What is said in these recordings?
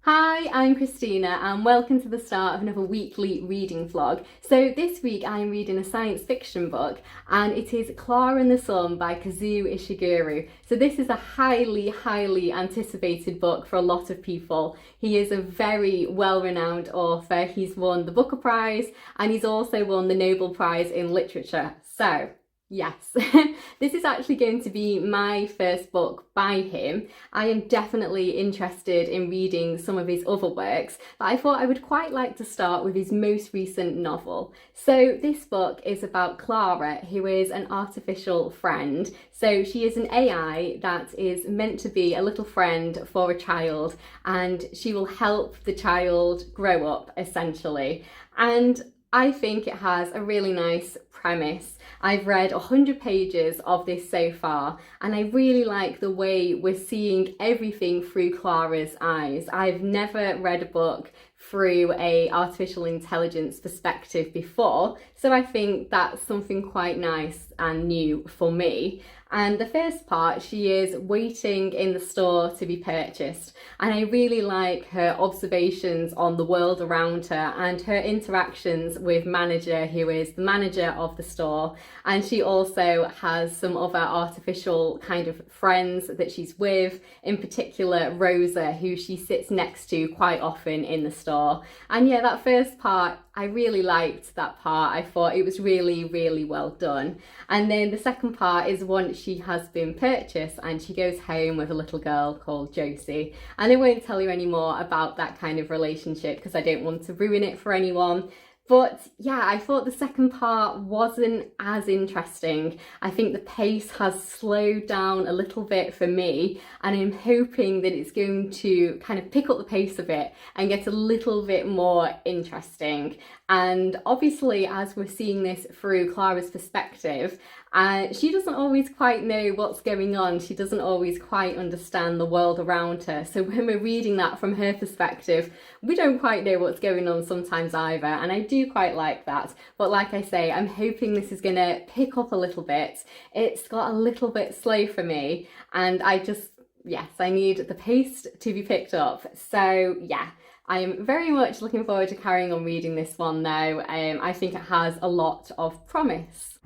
Hi, I'm Christina and welcome to the start of another weekly reading vlog. So this week I'm reading a science fiction book and it is Klara and the Sun by Kazuo Ishiguro. So this is a highly anticipated book for a lot of people. He is a very well-renowned author. He's won the Booker Prize and he's also won the Nobel Prize in Literature. So yes, this is actually going to be my first book by him. I am definitely interested in reading some of his other works, but I thought I would quite like to start with his most recent novel. So this book is about Klara, who is an artificial friend. So she is an AI that is meant to be a little friend for a child, and she will help the child grow up, essentially. And I think it has a really nice premise. I've read 100 pages of this so far and I really like the way we're seeing everything through Klara's eyes. I've never read a book through a artificial intelligence perspective before, so I think that's something quite nice and new for me. And the first part, she is waiting in the store to be purchased, and I really like her observations on the world around her and her interactions with manager, who is the manager of the store. And she also has some other artificial kind of friends that she's with, in particular Rosa, who she sits next to quite often in the store. And yeah, that first part, I really liked that part. I thought it was really well done. And then the second part is once she has been purchased and she goes home with a little girl called Josie. And I won't tell you any more about that kind of relationship because I don't want to ruin it for anyone. But yeah, I thought the second part wasn't as interesting. I think the pace has slowed down a little bit for me, and I'm hoping that it's going to kind of pick up the pace a bit and get a little bit more interesting. And obviously, as we're seeing this through Klara's perspective, she doesn't always quite know what's going on. She doesn't always quite understand the world around her. So when we're reading that from her perspective, we don't quite know what's going on sometimes either. And I do quite like that. But like I say, I'm hoping this is going to pick up a little bit. It's got a little bit slow for me. And yes, I need the pace to be picked up. So yeah. I am very much looking forward to carrying on reading this one now. I think it has a lot of promise.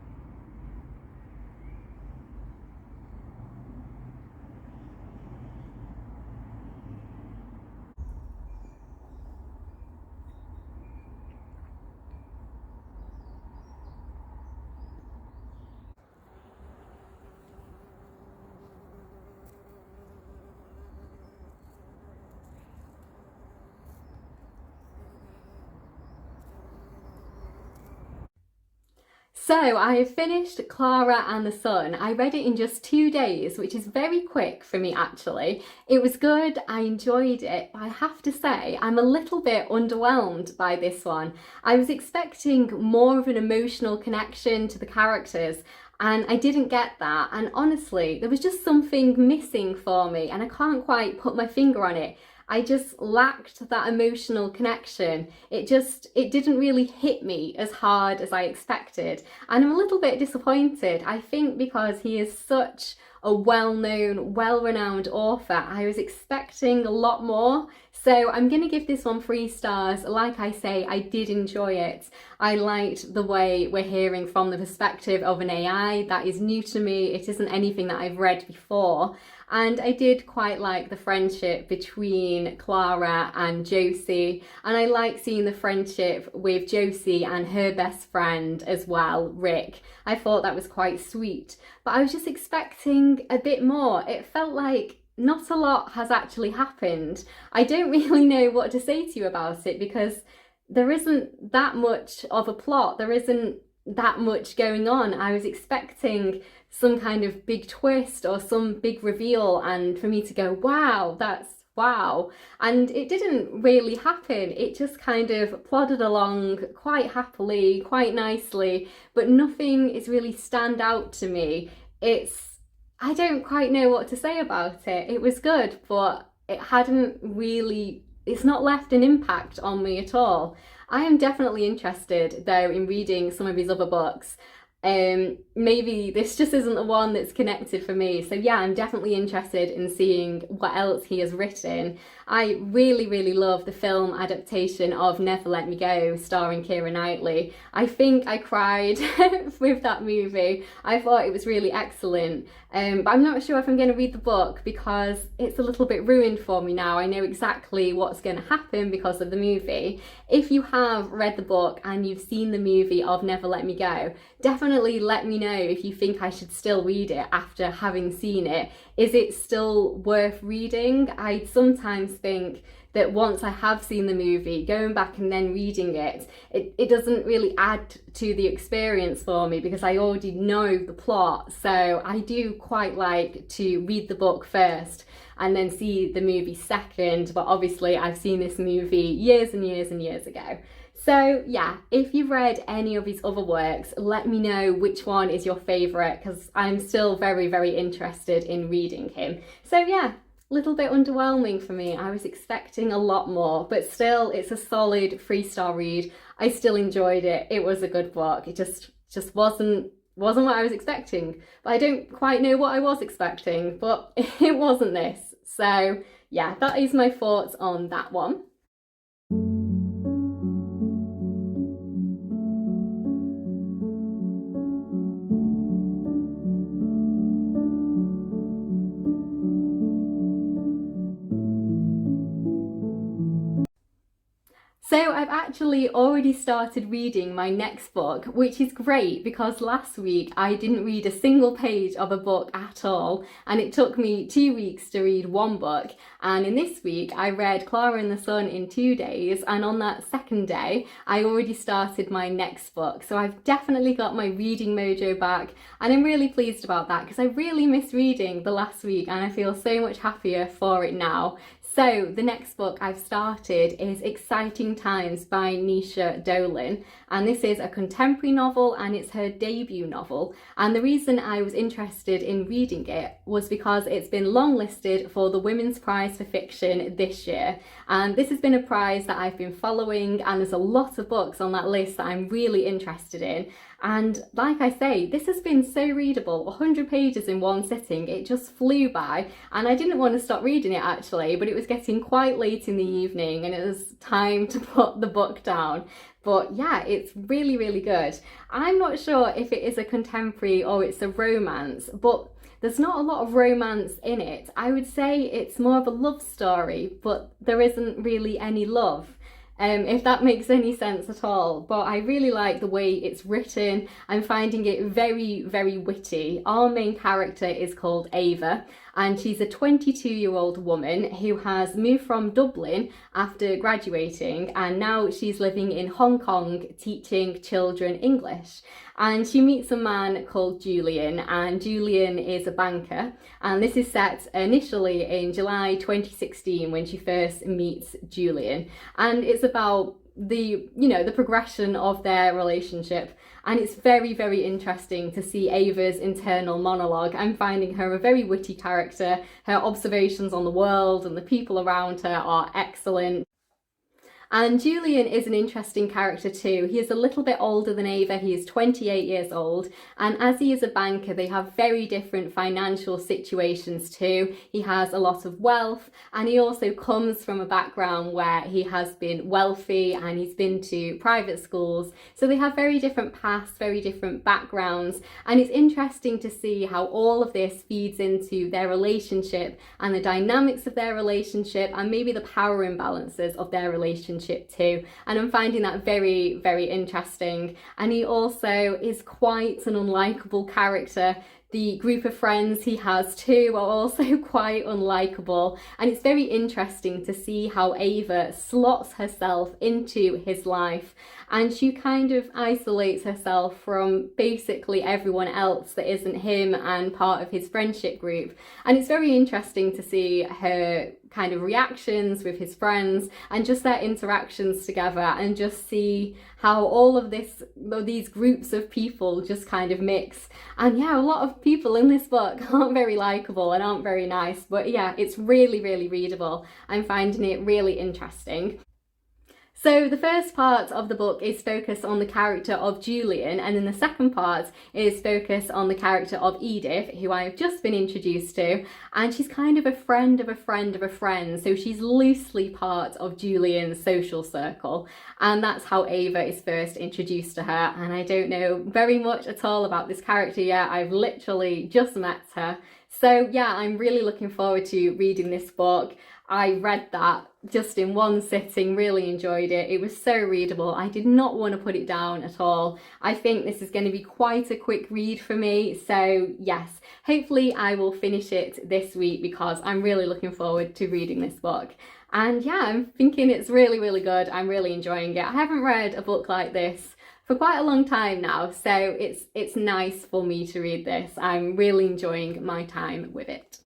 So I have finished Klara and the Sun. I read it in just 2 days, which is very quick for me actually. It was good, I enjoyed it, but I have to say I'm a little bit underwhelmed by this one. I was expecting more of an emotional connection to the characters and I didn't get that, and honestly there was just something missing for me and I can't quite put my finger on it. I just lacked that emotional connection. It didn't really hit me as hard as I expected. And I'm a little bit disappointed. I think because he is such a well-known, well-renowned author, I was expecting a lot more. So I'm going to give this one 3 stars. Like I say, I did enjoy it. I liked the way we're hearing from the perspective of an AI. That is new to me. It isn't anything that I've read before. And I did quite like the friendship between Klara and Josie, and I like seeing the friendship with Josie and her best friend as well, Rick. I thought that was quite sweet, but I was just expecting a bit more. It felt like not a lot has actually happened. I don't really know what to say to you about it because there isn't that much of a plot. There isn't that much going on. I was expecting some kind of big twist or some big reveal and for me to go, wow, that's wow. And it didn't really happen. It just kind of plodded along quite happily, quite nicely, but nothing is really stand out to me. I don't quite know what to say about it. It was good, but it's not left an impact on me at all. I am definitely interested though in reading some of his other books. maybe this just isn't the one that's connected for me. So yeah, I'm definitely interested in seeing what else he has written. I really, really love the film adaptation of Never Let Me Go, starring Keira Knightley. I think I cried with that movie. I thought it was really excellent. But I'm not sure if I'm going to read the book because it's a little bit ruined for me now. I know exactly what's going to happen because of the movie. If you have read the book and you've seen the movie of Never Let Me Go, definitely let me know if you think I should still read it after having seen it. Is it still worth reading? I sometimes think that once I have seen the movie, going back and then reading it, it doesn't really add to the experience for me because I already know the plot. So I do quite like to read the book first and then see the movie second. But obviously I've seen this movie years and years and years ago. So yeah, if you've read any of his other works, let me know which one is your favourite because I'm still very, very interested in reading him. So yeah, little bit underwhelming for me. I was expecting a lot more, but still it's a solid 3-star read. I still enjoyed it. It was a good book. It just wasn't what I was expecting. But I don't quite know what I was expecting, but it wasn't this. So yeah, that is my thoughts on that one. So I've actually already started reading my next book, which is great because last week I didn't read a single page of a book at all, and it took me 2 weeks to read one book. And in this week I read Klara and the Sun in 2 days, and on that second day I already started my next book. So I've definitely got my reading mojo back, and I'm really pleased about that because I really missed reading the last week and I feel so much happier for it now. So the next book I've started is Exciting Times by Dolan, and this is a contemporary novel and it's her debut novel. And the reason I was interested in reading it was because it's been longlisted for the Women's Prize for Fiction this year. And this has been a prize that I've been following, and there's a lot of books on that list that I'm really interested in. And like I say, this has been so readable, 100 pages in one sitting. It just flew by, and I didn't want to stop reading it actually, but it was getting quite late in the evening and it was time to put the book down. But yeah, it's really, really good. I'm not sure if it is a contemporary or it's a romance, but there's not a lot of romance in it. I would say it's more of a love story, but there isn't really any love. If that makes any sense at all. But I really like the way it's written. I'm finding it very, very witty. Our main character is called Ava, and she's a 22-year-old woman who has moved from Dublin after graduating, and now she's living in Hong Kong teaching children English. And she meets a man called Julian, and Julian is a banker. And this is set initially in July 2016 when she first meets Julian. And it's about the progression of their relationship. And it's very, very interesting to see Ava's internal monologue. I'm finding her a very witty character. Her observations on the world and the people around her are excellent. And Julian is an interesting character too. He is a little bit older than Ava. He is 28 years old. And as he is a banker, they have very different financial situations too. He has a lot of wealth, and he also comes from a background where he has been wealthy and he's been to private schools. So they have very different pasts, very different backgrounds. And it's interesting to see how all of this feeds into their relationship and the dynamics of their relationship and maybe the power imbalances of their relationship too. And I'm finding that very, very interesting. And he also is quite an unlikable character. The group of friends he has too are also quite unlikable, and it's very interesting to see how Ava slots herself into his life, and she kind of isolates herself from basically everyone else that isn't him and part of his friendship group. And it's very interesting to see her kind of reactions with his friends and just their interactions together, and just see how all of these groups of people just kind of mix. And yeah, a lot of people in this book aren't very likable and aren't very nice, but yeah, it's really, really readable. I'm finding it really interesting. So the first part of the book is focused on the character of Julian, and then the second part is focused on the character of Edith, who I have just been introduced to, and she's kind of a friend of a friend of a friend, so she's loosely part of Julian's social circle, and that's how Ava is first introduced to her. And I don't know very much at all about this character yet. I've literally just met her. So yeah, I'm really looking forward to reading this book. I read that just in one sitting, really enjoyed it. It was so readable. I did not want to put it down at all. I think this is going to be quite a quick read for me. So yes, hopefully I will finish it this week because I'm really looking forward to reading this book. And yeah, I'm thinking it's really, really good. I'm really enjoying it. I haven't read a book like this for quite a long time now, so it's nice for me to read this. I'm really enjoying my time with it.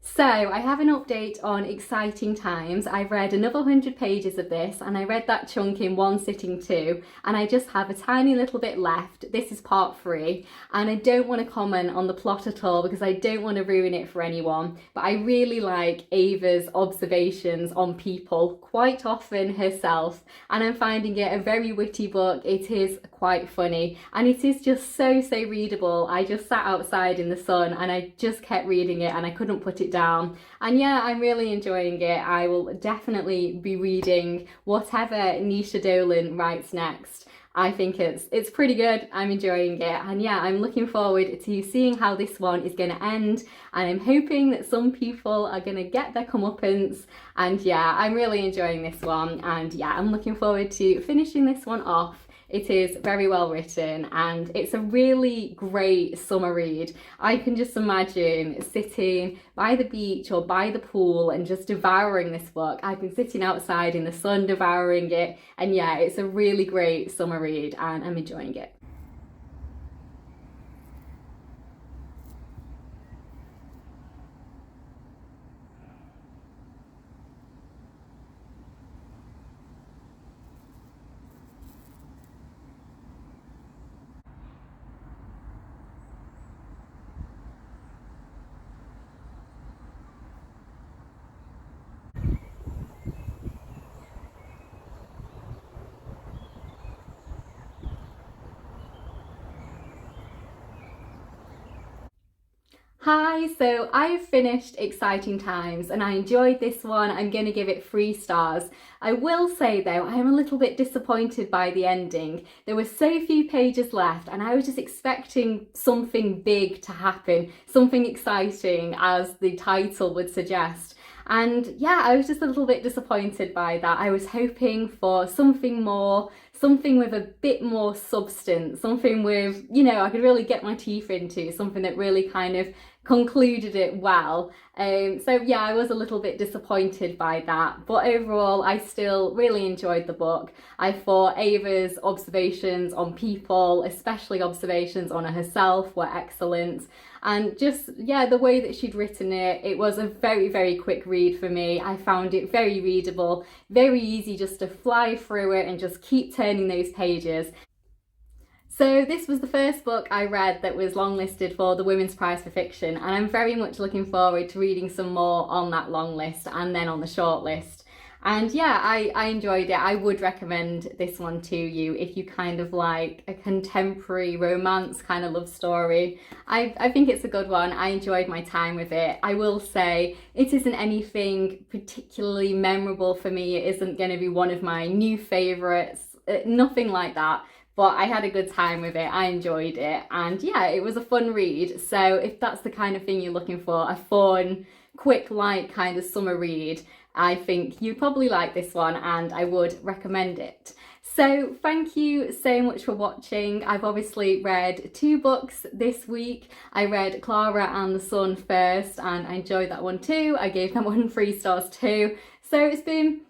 So I have an update on Exciting Times. I've read another 100 pages of this, and I read that chunk in one sitting too, and I just have a tiny little bit left. This is part 3, and I don't want to comment on the plot at all because I don't want to ruin it for anyone, but I really like Ava's observations on people, quite often herself, and I'm finding it a very witty book. It is quite funny, and it is just so readable. I just sat outside in the sun and I just kept reading it and I couldn't put it down. And yeah, I'm really enjoying it. I will definitely be reading whatever Nisha Dolan writes next. I think it's pretty good. I'm enjoying it, and yeah, I'm looking forward to seeing how this one is going to end, and I'm hoping that some people are going to get their comeuppance. And yeah, I'm really enjoying this one, and yeah, I'm looking forward to finishing this one off. It is very well written and it's a really great summer read. I can just imagine sitting by the beach or by the pool and just devouring this book. I've been sitting outside in the sun devouring it, and yeah, it's a really great summer read and I'm enjoying it. Hi, so I've finished Exciting Times and I enjoyed this one. I'm going to give it 3 stars. I will say though, I am a little bit disappointed by the ending. There were so few pages left and I was just expecting something big to happen, something exciting as the title would suggest. And yeah, I was just a little bit disappointed by that. I was hoping for something more, something with a bit more substance, something with, you know, I could really get my teeth into, something that really kind of concluded it well. So yeah, I was a little bit disappointed by that, but overall I still really enjoyed the book. I thought Ava's observations on people, especially observations on herself, were excellent. And just, yeah, the way that she'd written it, it was a very quick read for me. I found it very readable, very easy just to fly through it and just keep turning those pages. So this was the first book I read that was longlisted for the Women's Prize for Fiction, and I'm very much looking forward to reading some more on that long list and then on the short list. And yeah, I enjoyed it. I would recommend this one to you if you kind of like a contemporary romance kind of love story. I think it's a good one. I enjoyed my time with it. I will say it isn't anything particularly memorable for me. It isn't going to be one of my new favourites, nothing like that. But I had a good time with it. I enjoyed it. And yeah, it was a fun read. So if that's the kind of thing you're looking for, a fun, quick, light kind of summer read, I think you'd probably like this one and I would recommend it. So thank you so much for watching. I've obviously read 2 books this week. I read Klara and the Sun first and I enjoyed that one too. I gave that one 3 stars too. So it's been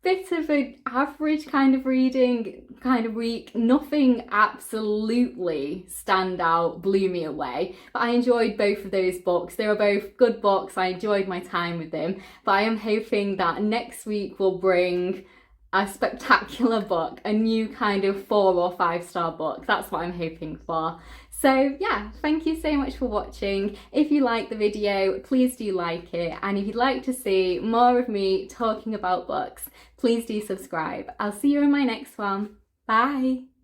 bit of an average kind of reading kind of week. Nothing absolutely stand out, blew me away, but I enjoyed both of those books. They were both good books. I enjoyed my time with them, but I am hoping that next week will bring a spectacular book, a new kind of 4 or 5 star book. That's what I'm hoping for. So yeah, thank you so much for watching. If you liked the video, please do like it. And if you'd like to see more of me talking about books, please do subscribe. I'll see you in my next one. Bye.